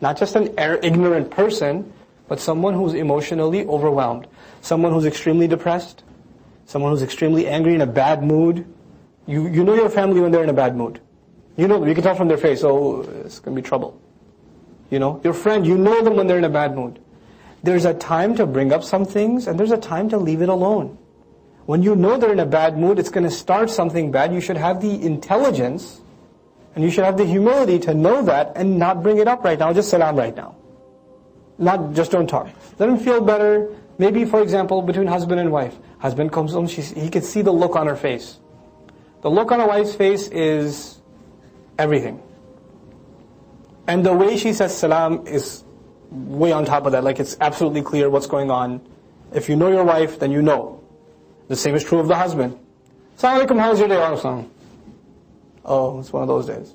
Not just an ignorant person, but someone who's emotionally overwhelmed. Someone who's extremely depressed. Someone who's extremely angry, in a bad mood. You know your family when they're in a bad mood. You can tell from their face, oh, it's going to be trouble. Your friend, you know them when they're in a bad mood. There's a time to bring up some things, and there's a time to leave it alone. When you know they're in a bad mood, it's going to start something bad, you should have the intelligence, and you should have the humility to know that, and not bring it up right now, just salam right now. Just don't talk. Let them feel better. Maybe, for example, between husband and wife. Husband comes home, he can see the look on her face. The look on a wife's face is everything. And the way she says salam is way on top of that, like it's absolutely clear what's going on. If you know your wife, then you know. The same is true of the husband. Assalamu alaikum, how's your day? Awesome. Oh, it's one of those days.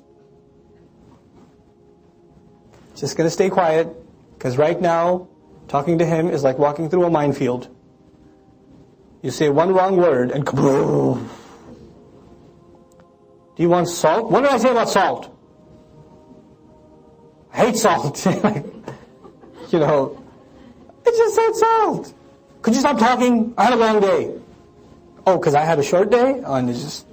Just going to stay quiet, because right now, talking to him is like walking through a minefield. You say one wrong word and kaboom. Do you want salt? What did I say about salt? I hate salt. I just said salt. Could you stop talking? I had a long day. Oh, because I had a short day? Oh, and it's just,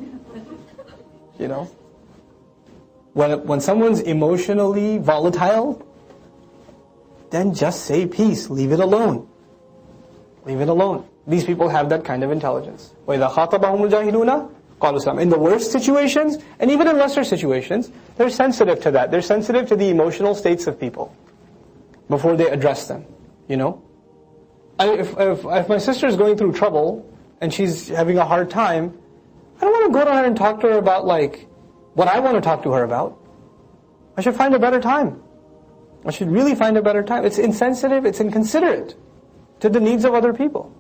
When someone's emotionally volatile, then just say peace. Leave it alone. Leave it alone. These people have that kind of intelligence. وَإِذَا خَاطَبَهُمُ الْجَاهِلُونَ قَالُوا سَلَامًا. In the worst situations, and even in lesser situations, they're sensitive to that. They're sensitive to the emotional states of people before they address them. If my sister is going through trouble and she's having a hard time, I don't want to go to her and talk to her about what I want to talk to her about. I should find a better time. I should really find a better time. It's insensitive, it's inconsiderate to the needs of other people.